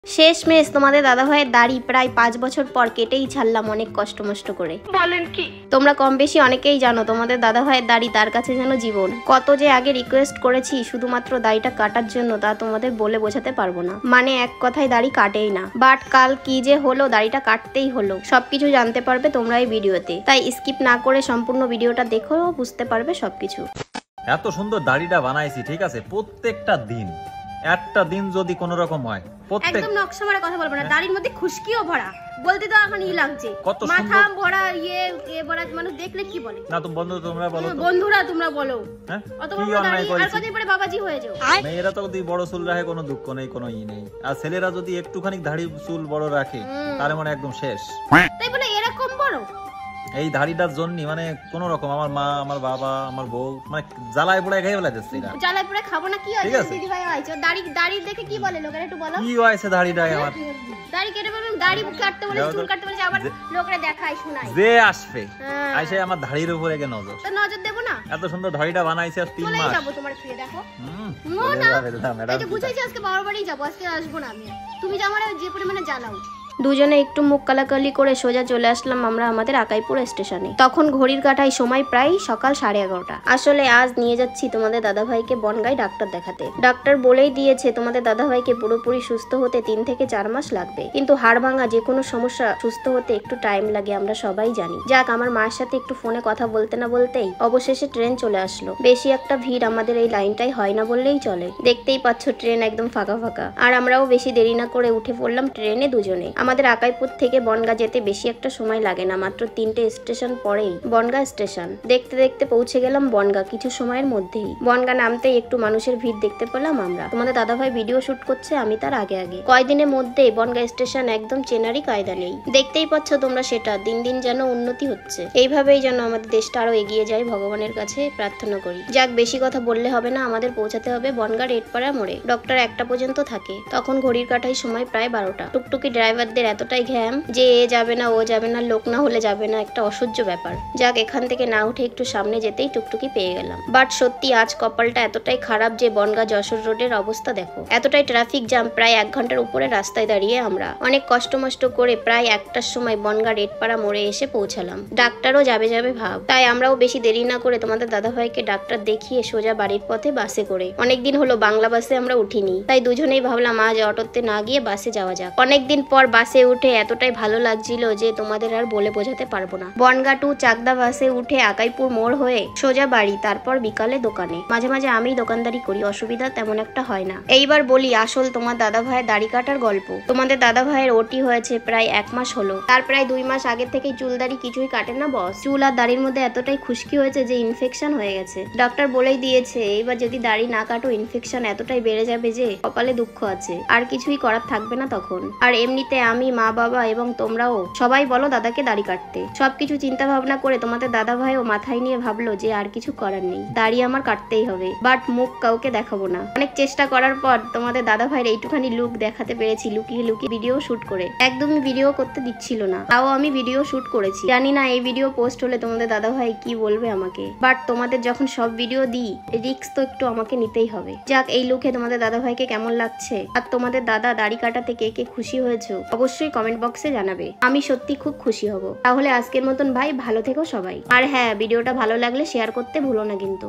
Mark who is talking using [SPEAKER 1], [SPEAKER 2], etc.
[SPEAKER 1] শেষমেশ তোমাদের দাদাভাইয়ের দাড়ি প্রায় 5 বছর পর কেটেই ছাড়লাম অনেক কষ্ট মষ্ট করে। বলেন কি? তোমরা কম বেশি অনেকেই জানো তোমাদের দাদাভাইয়ের দাড়ি তার কাছে যেন জীবন। কত যে আগে রিকোয়েস্ট করেছি শুধুমাত্র দাড়িটা কাটার জন্য তা তোমাদের বলে বোঝাতে পারবো না। মানে এক কথায় দাড়ি কাটেই না, বাট কাল কি যে হলো দাড়িটা কাটতেই হলো। সবকিছু জানতে পারবে তোমরা এই ভিডিওতে, তাই স্কিপ না করে সম্পূর্ণ ভিডিওটা দেখো, বুঝতে পারবে সবকিছু।
[SPEAKER 2] এত সুন্দর দাড়িটা বানাইছি, ঠিক আছে, প্রত্যেকটা দিন একটা দিন যদি কোন রকম হয়
[SPEAKER 1] একদম নকশা মারা কথা বলবো না, দাড়ির মধ্যে খুশকিও ভরা, বলতে তো এখন ই লাগছে, মাথা ভরা ইয়ে ভরা, মানুষ দেখলে কি বলে? না তুমি বন্ধু তোমরা বলো, বন্ধুরা তোমরা বলো, হ্যাঁ অত বড় দাড়ি আর কতদিন পরে বাবাজি হয়ে যাও।
[SPEAKER 2] মেয়েরা তো যদি বড় চুল রাখে কোনো দুঃখ নেই, কোনো ই নেই, আর ছেলেরা যদি একটুখানি দাড়ি চুল বড় রাখে তাহলে মানে একদম শেষ।
[SPEAKER 1] তাই বলে এরকম বড়
[SPEAKER 2] এই দাড়িটার জন্য মানে কোন রকম আমার মা, আমার বাবা, আমার বউ মানে জ্বালায় পোড়ায় খেয়ে ফেলা যাচ্ছে।
[SPEAKER 1] জ্বালায় পোড়ায় খাবো না, কি আছে দিদি ভাই আইছো দাড়ি দেখে কি বলে লোকেরা, একটু বলো
[SPEAKER 2] কি হইছে দাড়িটা আমার?
[SPEAKER 1] দাড়ি কেটে বলবে, দাড়ি কাটতে বলে, চুল কাটতে বলে, আবার লোকেরা দেখায় শোনায়,
[SPEAKER 2] যে আসবে আইসে আমার দাড়ির উপরে কে নজর,
[SPEAKER 1] তো নজর দেব না?
[SPEAKER 2] এত সুন্দর দাড়িটা বানাইছে আর 3 মাস
[SPEAKER 1] যাব তোমার ফিরে দেখো। না এটা বুঝাইছি আজকে বাবার বাড়ি যাব, আজকে আসবো না আমি। তুমি যে আমারে যে পরিমাণে জ্বালাও। দুজনে একটু মুখ কালাকালি করে সোজা চলে আসলাম আমরা আমাদের আকাইপুর স্টেশনে। তখন ঘড়ির কাঁটায় সময় প্রায় সকাল 11:30। আসলে আজ নিয়ে যাচ্ছি তোমাদের দাদাভাইকে বনগাঁয় ডাক্তার দেখাতে। ডাক্তার বলেই দিয়েছে তোমাদের দাদাভাইকে পুরোপুরি সুস্থ হতে 3 থেকে 4 মাস লাগবে, কিন্তু হাড় ভাঙা যে কোনো সমস্যা সুস্থ হতে একটু টাইম লাগে, আমরা সবাই জানি। যাক, আমার মার সাথে একটু ফোনে কথা বলতে না বলতেই অবশেষে ট্রেন চলে আসলো। বেশি একটা ভিড় আমাদের এই লাইনটাই হয় না বললেই চলে। দেখতেই পাচ্ছ ট্রেন একদম ফাঁকা ফাঁকা, আর আমরাও বেশি দেরি না করে উঠে পড়লাম ট্রেনে দুজনে। আমাদের আকাইপুর থেকে বনগাঁ যেতে বেশি একটা সময় লাগে না, মাত্র 3টে স্টেশন পরেই বনগাঁ স্টেশন। দেখতে দেখতে পৌঁছে গেলাম বনগাঁ কিছু সময়ের মধ্যেই। বনগাঁ নামতেই একটু মানুষের ভিড় দেখতে পেলাম আমরা। তোমাদের দাদাভাই ভিডিও শুট করছে, আমি তার আগে আগে। কয়দিনের মধ্যে বনগাঁ স্টেশন একদম চেনারই কায়দা নেই। দেখতেই পাচ্ছ তোমরা, সেটা দিন দিন যেন উন্নতি হচ্ছে। এইভাবেই যেন আমাদের দেশটা আরো এগিয়ে যায়, ভগবানের কাছে প্রার্থনা করি। যাক, বেশি কথা বললে হবে না, আমাদের পৌঁছাতে হবে বনগাঁ রেডপাড়া মোড়ে। ডক্টর 1টা পর্যন্ত থাকে। তখন ঘড়ির কাঁটায় সময় প্রায় 12টা। টুকটুকি ড্রাইভারদের এতটাই ঘ্যাম যে এ যাবে না ও যাবে না, লোক না হলে যাবে না, একটা অসহ্য ব্যাপার। যাক, এখান থেকে না উঠে একটু সামনে যেতেই টুকটুকি পেয়ে গেলাম। বাট সত্যি আজ কপালটা এতটাই খারাপ যে বনগাঁ যশোর রোডের অবস্থা দেখো। এতটাই ট্রাফিক জ্যাম, প্রায় 1 ঘন্টার উপরে রাস্তায় দাঁড়িয়ে আমরা অনেক কষ্ট মষ্ট করে প্রায় 1টার সময় বনগাঁ রেডপাড়া মোড়ে এসে পৌঁছালাম। ডাক্তারও যাবে ভাব, তাই আমরাও বেশি দেরি না করে তোমাদের দাদাভাইকে ডাক্তার দেখিয়ে সোজা বাড়ির পথে বাসে করে। অনেকদিন হলো বাংলা বাসে আমরা উঠিনি, তাই দুজনেই ভাবলাম আজ অটোতে না গিয়ে বাসে যাওয়া যাক। অনেকদিন পর বাসে উঠে এতটাই ভালো লাগছিল যে তোমাদের আর বলে বোঝাতে পারবো না। বনগাঁ টু চাকদা বাসে উঠে আকাইপুর মোড় হয়ে সোজা বাড়ি, তারপর বিকালে দোকানে। মাঝে মাঝে আমি দোকানদারি করি, অসুবিধা তেমন একটা হয় না। এইবার বলি আসল তোমার দাদা ভাইয়ের দাড়ি কাটার গল্প। তোমাদের দাদা ভাইয়ের ওটি হয়েছে প্রায় 1 মাস হলো। তার প্রায় 2 মাস আগে থেকেই চুল দাড়ি কিছুই কাটে না বস। চুল আর দাড়ির মধ্যে এতটাই খুশকি হয়েছে যে ইনফেকশন হয়ে গেছে। ডাক্তার বলেই দিয়েছে এইবার যদি দাড়ি না কাটো ইনফেকশন এতটাই বেড়ে যাবে যে কপালে দুঃখ আছে, আর কিছুই করার থাকবে না তখন। আর এমনিতে আমি, মা, বাবা এবং তোমরাও সবাই বলো দাদাকে দাড়ি কাটতে। সবকিছু চিন্তা ভাবনা করে তোমাদের দাদা ভাইও মাথায় নিয়ে ভাবলো যে আর কিছু করার নেই, দাড়ি আমার কাটতেই হবে, বাট মুখ কাউকে দেখাবো না। অনেক চেষ্টা করার পর তোমাদের দাদা ভাইয়ের এইটুখানি লুক দেখাতে পেরেছি, লুকিয়ে লুকিয়ে ভিডিও শুট করে। একদমই ভিডিও করতে দিচ্ছিল না, তাও আমি ভিডিও শুট করেছি। জানি না এই ভিডিও পোস্ট হলে তোমাদের দাদা ভাই কি বলবে আমাকে, বাট তোমাদের যখন সব ভিডিও দিই রিস্ক তো একটু আমাকে নিতেই হবে। যাক, এই লুকে তোমাদের দাদা ভাইকে কেমন লাগছে আর তোমাদের দাদা দাড়ি কাটাতে কে কে খুশি হয়েছো অবশ্যই কমেন্ট বক্সে জানাবে। আমি সত্যি খুব খুশি হব। তাহলে আজকের মতন ভাই ভালো থেকো সবাই, আর হ্যাঁ ভিডিওটা ভালো লাগলে শেয়ার করতে ভুলো না কিন্তু।